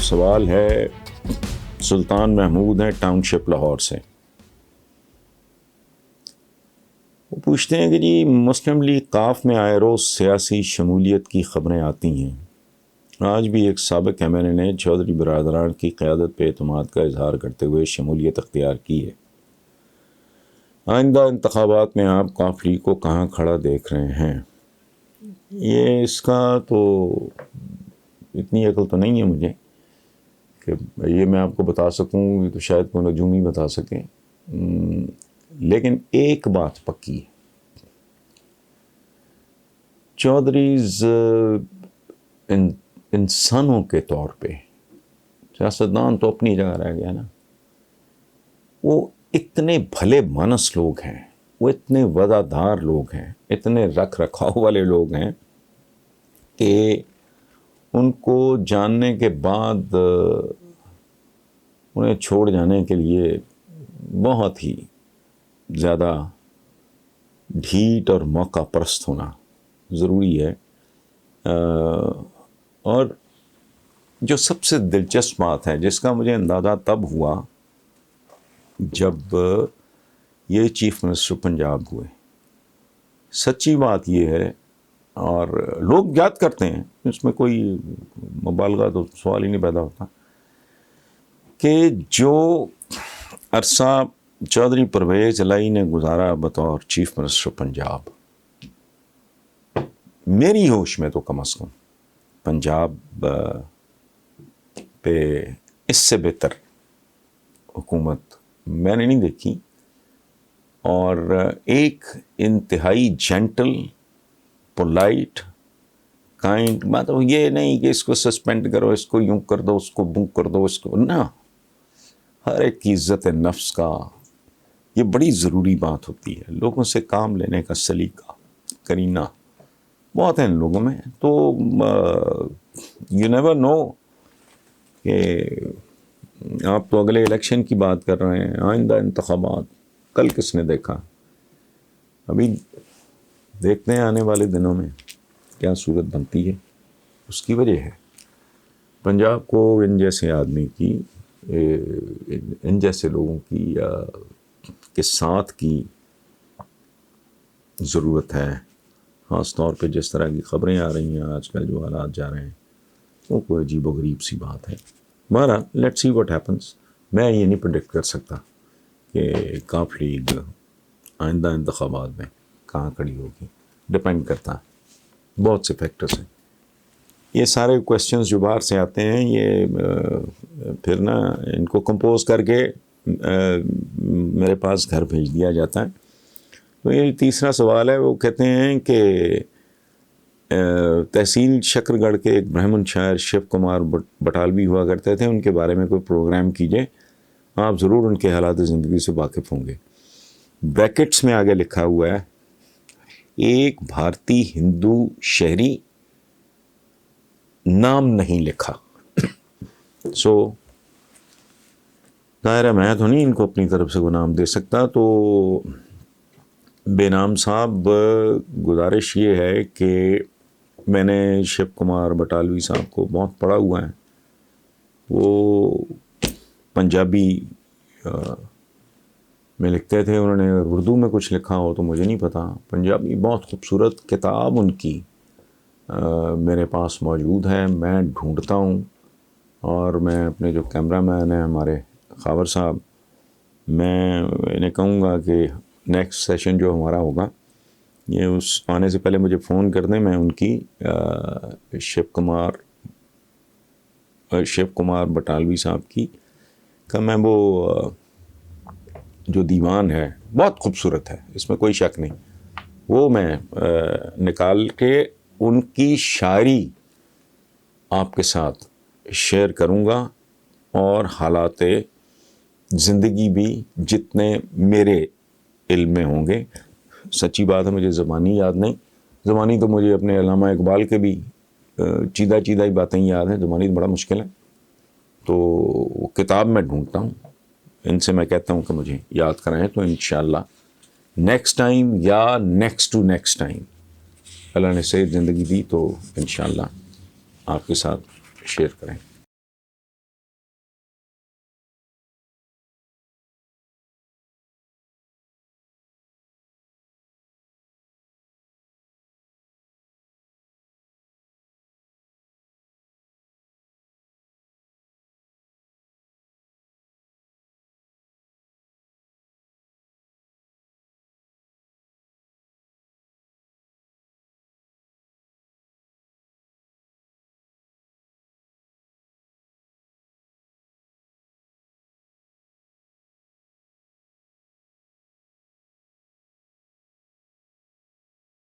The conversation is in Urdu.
سوال ہے سلطان محمود ہیں ٹاؤن شپ لاہور سے. وہ پوچھتے ہیں کہ جی مسلم لیگ قاف میں آئے روز سیاسی شمولیت کی خبریں آتی ہیں. آج بھی ایک سابق ایم این اے نے چودھری برادران کی قیادت پہ اعتماد کا اظہار کرتے ہوئے شمولیت اختیار کی ہے. آئندہ انتخابات میں آپ قاف لیگ کو کہاں کھڑا دیکھ رہے ہیں؟ یہ اس کا تو اتنی عقل تو نہیں ہے مجھے کہ یہ میں آپ کو بتا سکوں. یہ تو شاید کوئی نجوم ہی بتا سکیں. لیکن ایک بات پکی ہے، چودھریز انسانوں کے طور پہ، سیاستدان تو اپنی جگہ رہ گیا نا، وہ اتنے بھلے مانس لوگ ہیں، وہ اتنے وفادار لوگ ہیں، اتنے رکھ رکھاؤ والے لوگ ہیں کہ ان کو جاننے کے بعد انہیں چھوڑ جانے کے لیے بہت ہی زیادہ ڈھیٹ اور موقع پرست ہونا ضروری ہے. اور جو سب سے دلچسپ بات ہے جس کا مجھے اندازہ تب ہوا جب یہ چیف منسٹر پنجاب ہوئے، سچی بات یہ ہے اور لوگ یاد کرتے ہیں، اس میں کوئی مبالغہ تو سوال ہی نہیں پیدا ہوتا، کہ جو عرصہ چودھری پرویز الہی نے گزارا بطور چیف منسٹر پنجاب، میری ہوش میں تو کم از کم پنجاب پہ اس سے بہتر حکومت میں نے نہیں دیکھی. اور ایک انتہائی جینٹل، پولائٹ، کائنڈ، مطلب یہ نہیں کہ اس کو سسپینڈ کرو، اس کو یوں کر دو، اس کو بو کر دو، اس کو نہ، ہر ایک کی عزت نفس کا یہ بڑی ضروری بات ہوتی ہے. لوگوں سے کام لینے کا سلیقہ، کرینہ بہت ہے ان لوگوں میں. تو یو نیور نو کہ آپ تو اگلے الیکشن کی بات کر رہے ہیں، آئندہ انتخابات کل کس نے دیکھا؟ ابھی دیکھتے ہیں آنے والے دنوں میں کیا صورت بنتی ہے. اس کی وجہ ہے پنجاب کو ان جیسے آدمی کی، ان جیسے لوگوں کی کے ساتھ کی ضرورت ہے. خاص طور پہ جس طرح کی خبریں آ رہی ہیں آج کل، جو حالات جا رہے ہیں، وہ کوئی عجیب و غریب سی بات ہے. بہرحال لیٹس سی واٹ ہیپنس. میں یہ نہیں پریڈکٹ کر سکتا کہ قاف لیگ آئندہ انتخابات میں کہاں کھڑی ہوگی. ڈپینڈ کرتا ہے، بہت سے فیکٹرز ہیں. یہ سارے کویسچنز جو باہر سے آتے ہیں، یہ پھر نا ان کو کمپوز کر کے میرے پاس گھر بھیج دیا جاتا ہے. تو یہ تیسرا سوال ہے، وہ کہتے ہیں کہ تحصیل شکر گڑھ کے ایک برہمن شاعر شیو کمار بٹالوی ہوا کرتے تھے، ان کے بارے میں کوئی پروگرام کیجئے، آپ ضرور ان کے حالات زندگی سے واقف ہوں گے. بریکٹس میں آگے لکھا ہوا ہے، ایک بھارتی ہندو شہری، نام نہیں لکھا. سو ظاہر ہے میں تو نہیں ان کو اپنی طرف سے وہ نام دے سکتا. تو بے نام صاحب، گزارش یہ ہے کہ میں نے شیو کمار بٹالوی صاحب کو بہت پڑھا ہوا ہے. وہ پنجابی میں لکھتے تھے، انہوں نے اردو میں کچھ لکھا ہو تو مجھے نہیں پتا. پنجابی بہت خوبصورت کتاب ان کی میرے پاس موجود ہے، میں ڈھونڈتا ہوں. اور میں اپنے جو کیمرہ مین ہیں ہمارے خاور صاحب، میں انہیں کہوں گا کہ نیکسٹ سیشن جو ہمارا ہوگا، یہ اس آنے سے پہلے مجھے فون کر دیں. میں ان کی شیو کمار بٹالوی صاحب کی کا میں وہ جو دیوان ہے بہت خوبصورت ہے، اس میں کوئی شک نہیں، وہ میں نکال کے ان کی شاعری آپ کے ساتھ شیئر کروں گا. اور حالات زندگی بھی جتنے میرے علم میں ہوں گے. سچی بات ہے مجھے زبانی یاد نہیں، زبانی تو مجھے اپنے علامہ اقبال کے بھی چیدہ ہی باتیں یاد ہیں، زبانی تو بڑا مشکل ہے. تو وہ کتاب میں ڈھونڈتا ہوں، ان سے میں کہتا ہوں کہ مجھے یاد کرائیں، تو انشاءاللہ نیکسٹ ٹائم یا نیکسٹ ٹو نیکسٹ ٹائم اللہ نے صحت زندگی دی تو انشاءاللہ آپ کے ساتھ شیئر کریں.